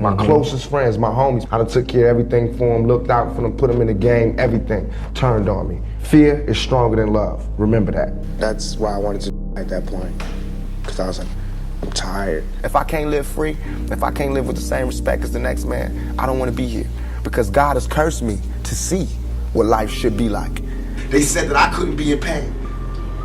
My closest friends, my homies, I done took care of everything for them, looked out for them, put them in the game, everything turned on me. Fear is stronger than love. Remember that. That's why I wanted to at that point, because I was like, I'm tired. If I can't live free, if I can't live with the same respect as the next man, I don't want to be here, because God has cursed me to see what life should be like. They said that I couldn't be in pain.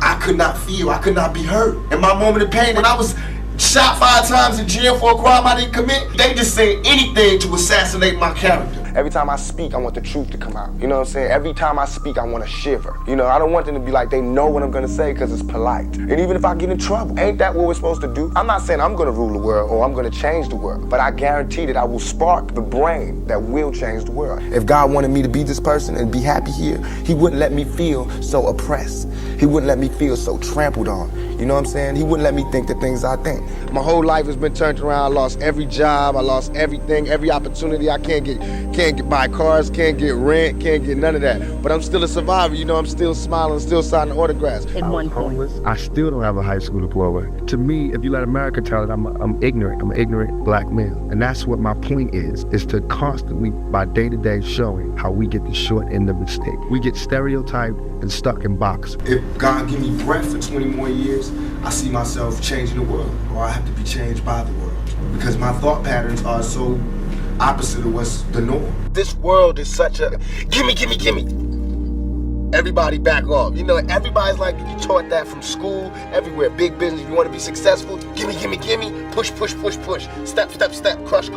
I could not feel, I could not be hurt. In my moment of pain, when I was shot 5 times in jail for a crime I didn't commit, they just say anything to assassinate my character. Every time I speak, I want the truth to come out. You know what I'm saying? Every time I speak, I want to shiver. You know, I don't want them to be like, they know what I'm going to say because it's polite. And even if I get in trouble, ain't that what we're supposed to do? I'm not saying I'm going to rule the world or I'm going to change the world, but I guarantee that I will spark the brain that will change the world. If God wanted me to be this person and be happy here, he wouldn't let me feel so oppressed. He wouldn't let me feel so trampled on. You know what I'm saying? He wouldn't let me think the things I think. My whole life has been turned around. I lost every job. I lost everything, every opportunity. I can't buy cars, can't get rent, can't get none of that. But I'm still a survivor. You know, I'm still smiling, still signing autographs. At one point, I still don't have a high school diploma. To me, if you let America tell it, I'm ignorant. I'm an ignorant black male. And that's what my point is to constantly, by day to day, showing how we get the short end of the stick. We get stereotyped and stuck in boxes. If God give me breath for 20 more years, I see myself changing the world, or I have to be changed by the world. Because my thought patterns are so opposite of what's the norm. This world is such a gimme. Everybody back off. You know, everybody's like, you taught that from school, everywhere. Big business, you want to be successful, gimme. Push. Step, crush.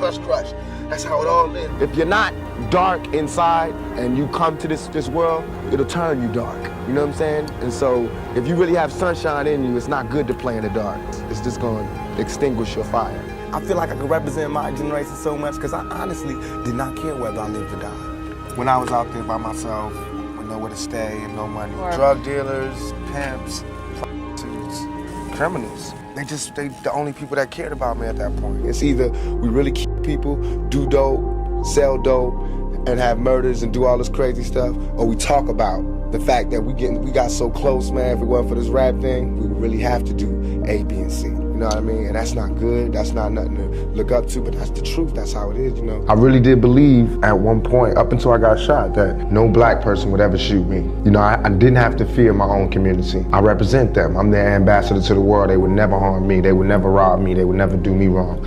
That's how it all is. If you're not dark inside and you come to this world, it'll turn you dark. You know what I'm saying? And so if you really have sunshine in you, it's not good to play in the dark. It's just going to extinguish your fire. I feel like I could represent my generation so much because I honestly did not care whether I lived or died. When I was out there by myself, with nowhere to stay and no money, drug dealers, pimps, prostitutes, criminals, they the only people that cared about me at that point. It's either we really keep people, do dope, sell dope, and have murders and do all this crazy stuff, or we talk about the fact that we got so close, man. If it wasn't for this rap thing, we would really have to do A, B, and C. You know what I mean? And that's not good. That's not nothing to look up to, but that's the truth. That's how it is, you know? I really did believe at one point, up until I got shot, that no black person would ever shoot me. You know, I didn't have to fear my own community. I represent them. I'm their ambassador to the world. They would never harm me. They would never rob me. They would never do me wrong.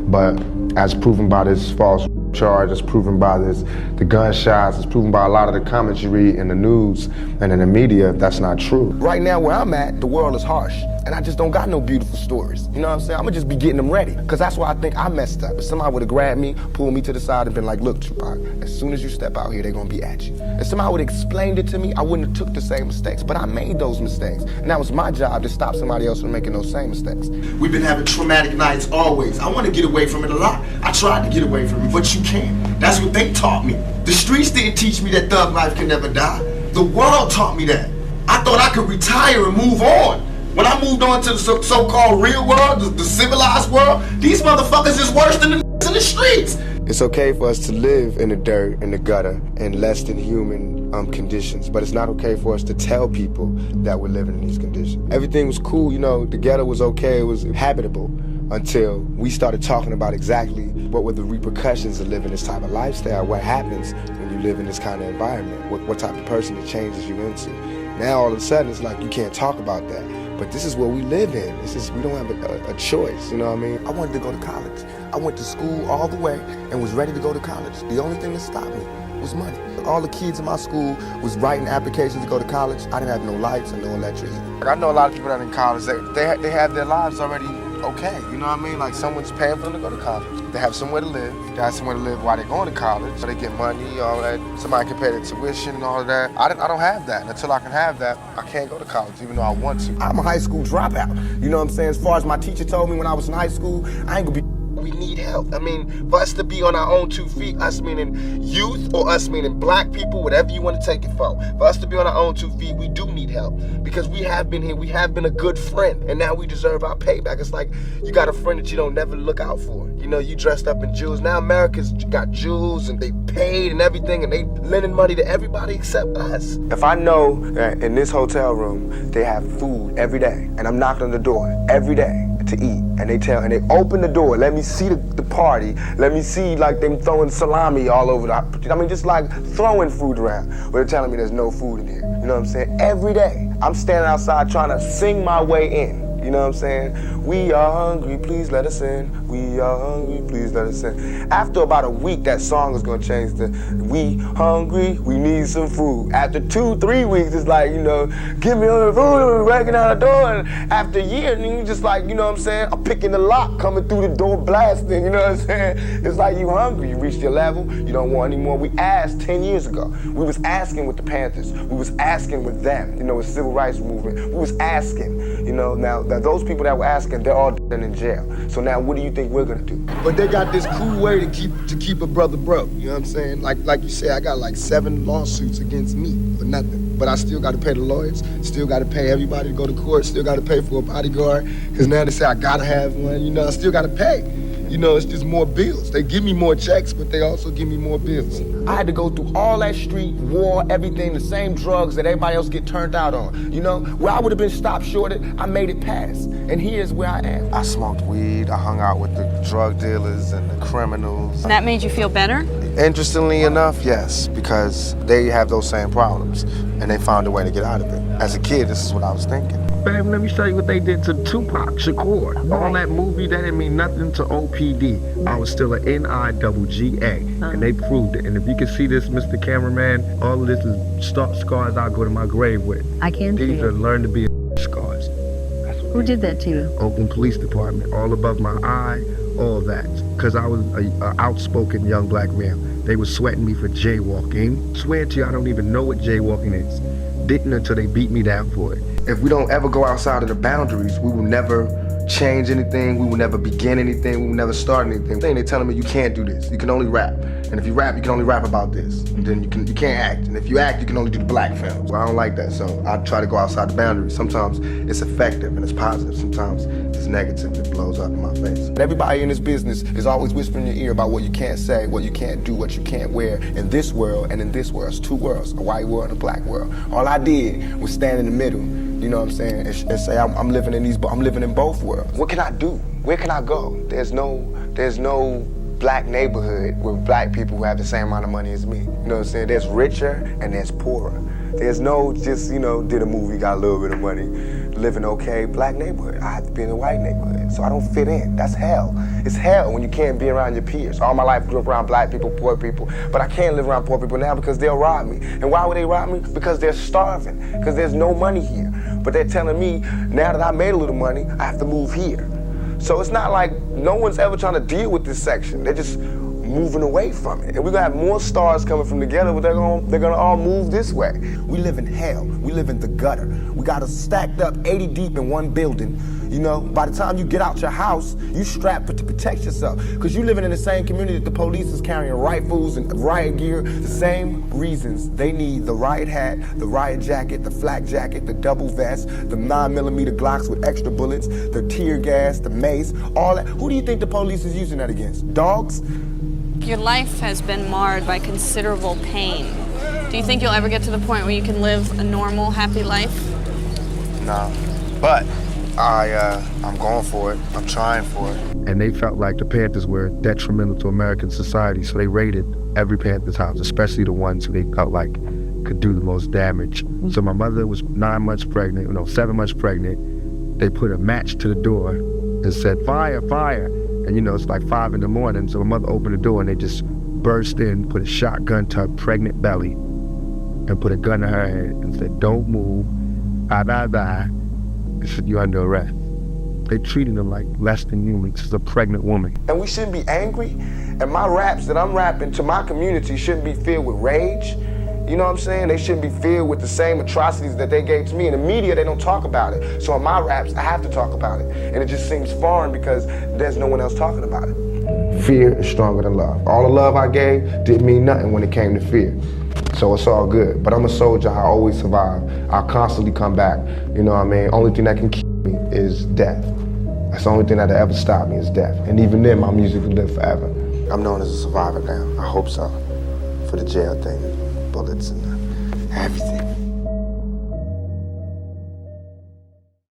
But as proven by this false charge, as proven by the gunshots, as proven by a lot of the comments you read in the news and in the media, that's not true. Right now where I'm at, the world is harsh, and I just don't got no beautiful stories. You know what I'm saying? I'm gonna just be getting them ready, because that's why I think I messed up. If somebody would've grabbed me, pulled me to the side and been like, look, Tupac, as soon as you step out here, they're gonna be at you. If somebody would've explained it to me, I wouldn't have took the same mistakes, but I made those mistakes, and that was my job to stop somebody else from making those same mistakes. We've been having traumatic nights always. I wanna get away from it a lot. I tried to get away from it, but you can't. That's what they taught me. The streets didn't teach me that thug life can never die. The world taught me that. I thought I could retire and move on. When I moved on to the so-called real world, the civilized world, these motherfuckers is worse than the in the streets. It's okay for us to live in the dirt, in the gutter, in less than human conditions, but it's not okay for us to tell people that we're living in these conditions. Everything was cool, you know, the ghetto was okay, it was habitable, until we started talking about exactly what were the repercussions of living this type of lifestyle, what happens when you live in this kind of environment, what type of person it changes you into. Now all of a sudden it's like you can't talk about that, but this is what we live in. We don't have a choice, you know what I mean? I wanted to go to college. I went to school all the way and was ready to go to college. The only thing that stopped me was money. All the kids in my school was writing applications to go to college. I didn't have no lights and no electricity. I know a lot of people that are in college, they have their lives already okay, you know what I mean? Like someone's paying for them to go to college. They have somewhere to live. They have somewhere to live while they're going to college. So they get money, all that. Somebody can pay their tuition and all of that. I don't have that. And until I can have that, I can't go to college, even though I want to. I'm a high school dropout. You know what I'm saying? As far as my teacher told me when I was in high school, I ain't gonna be. We need help. I mean, for us to be on our own 2 feet, us meaning youth or us meaning black people, whatever you want to take it for us to be on our own 2 feet, we do need help. Because we have been here, we have been a good friend, and now we deserve our payback. It's like you got a friend that you don't never look out for. You know, you dressed up in jewels. Now America's got jewels and they paid and everything, and they lending money to everybody except us. If I know that in this hotel room they have food every day, and I'm knocking on the door every day, to eat, and they open the door, let me see the party, let me see like them throwing salami all over I mean, just like throwing food around, but they're telling me there's no food in here. You know what I'm saying? Every day, I'm standing outside trying to sing my way in. You know what I'm saying? We are hungry, please let us in. We are hungry, please let us in. After about a week, that song is gonna change to we hungry, we need some food. After 2-3 weeks, it's like, you know, give me all the food, breaking out the door. And after a year, and you just like, you know what I'm saying? I'm picking the lock, coming through the door, blasting, you know what I'm saying? It's like you hungry, you reached your level, you don't want any more. We asked 10 years ago. We was asking with the Panthers. We was asking with them, you know, with civil rights movement. We was asking, you know, now those people that were asking, they're all dead in jail. So now what do you think we're gonna do? But they got this cool way to keep a brother broke. You know what I'm saying? Like you say, I got like 7 lawsuits against me for nothing. But I still got to pay the lawyers, still got to pay everybody to go to court, still got to pay for a bodyguard. Because now they say I gotta have one. You know, I still got to pay. You know, it's just more bills. They give me more checks, but they also give me more bills. I had to go through all that street, war, everything, the same drugs that everybody else get turned out on. You know, where I would have been stopped shorted, I made it past. And here's where I am. I smoked weed, I hung out with the drug dealers and the criminals. And that made you feel better? Interestingly enough, yes, because they have those same problems, and they found a way to get out of it. As a kid, this is what I was thinking. Babe, let me show you what they did to Tupac Shakur. All that movie, that didn't mean nothing to OPD. I was still an NIGGA, and they proved it. And if you can see this, Mr. Cameraman, all of this is scars I'll go to my grave with. I can see These are it. learn to be scars. Who did that to you? Oakland Police Department, all above my eye, all that. Because I was an outspoken young black male. They were sweating me for jaywalking. Swear to you, I don't even know what jaywalking is. Didn't until they beat me down for it. If we don't ever go outside of the boundaries, we will never change anything, we will never begin anything, we will never start anything. They're telling me you can't do this, you can only rap. And if you rap, you can only rap about this. And then you can't act. And if you act, you can only do the black films. Well, I don't like that, so I try to go outside the boundaries. Sometimes it's effective and it's positive. Sometimes it's negative and it blows up in my face. Everybody in this business is always whispering in your ear about what you can't say, what you can't do, what you can't wear in this world and in this world. It's 2 worlds, a white world and a black world. All I did was stand in the middle, you know what I'm saying, and say I'm living in both worlds. What can I do? Where can I go? There's no black neighborhood with black people who have the same amount of money as me. You know what I'm saying? There's richer and there's poorer. There's no just, you know, did a movie, got a little bit of money, living okay, black neighborhood. I have to be in a white neighborhood, so I don't fit in. That's hell. It's hell when you can't be around your peers. All my life I grew up around black people, poor people, but I can't live around poor people now because they'll rob me. And why would they rob me? Because they're starving, because there's no money here. But they're telling me, now that I made a little money, I have to move here. So it's not like no one's ever trying to deal with this section. They're just moving away from it. And we're gonna have more stars coming from together, but they're gonna all move this way. We live in hell. We live in the gutter. We got us stacked up 80 deep in one building. You know, by the time you get out your house, you strapped to protect yourself. Because you living in the same community that the police is carrying rifles and riot gear. The same reasons they need the riot hat, the riot jacket, the flak jacket, the double vest, the 9mm Glocks with extra bullets, the tear gas, the mace, all that. Who do you think the police is using that against? Dogs? Your life has been marred by considerable pain. Do you think you'll ever get to the point where you can live a normal, happy life? No, but I'm going for it. I'm trying for it. And they felt like the Panthers were detrimental to American society, so they raided every Panthers house, especially the ones who they felt like could do the most damage. So my mother was 7 months pregnant. They put a match to the door and said, fire, fire. And you know, it's like 5 in the morning, so my mother opened the door and they just burst in, put a shotgun to her pregnant belly, and put a gun in her head and said, don't move, die. They said, you're under arrest. They treated them like less than humans. She's a pregnant woman. And we shouldn't be angry. And my raps that I'm rapping to my community shouldn't be filled with rage. You know what I'm saying? They shouldn't be filled with the same atrocities that they gave to me. In the media, they don't talk about it. So in my raps, I have to talk about it. And it just seems foreign because there's no one else talking about it. Fear is stronger than love. All the love I gave didn't mean nothing when it came to fear. So it's all good. But I'm a soldier, I always survive. I'll constantly come back. You know what I mean? Only thing that can keep me is death. That's the only thing that'll ever stop me is death. And even then, my music will live forever. I'm known as a survivor now. I hope so. For the jail thing, bullets and everything.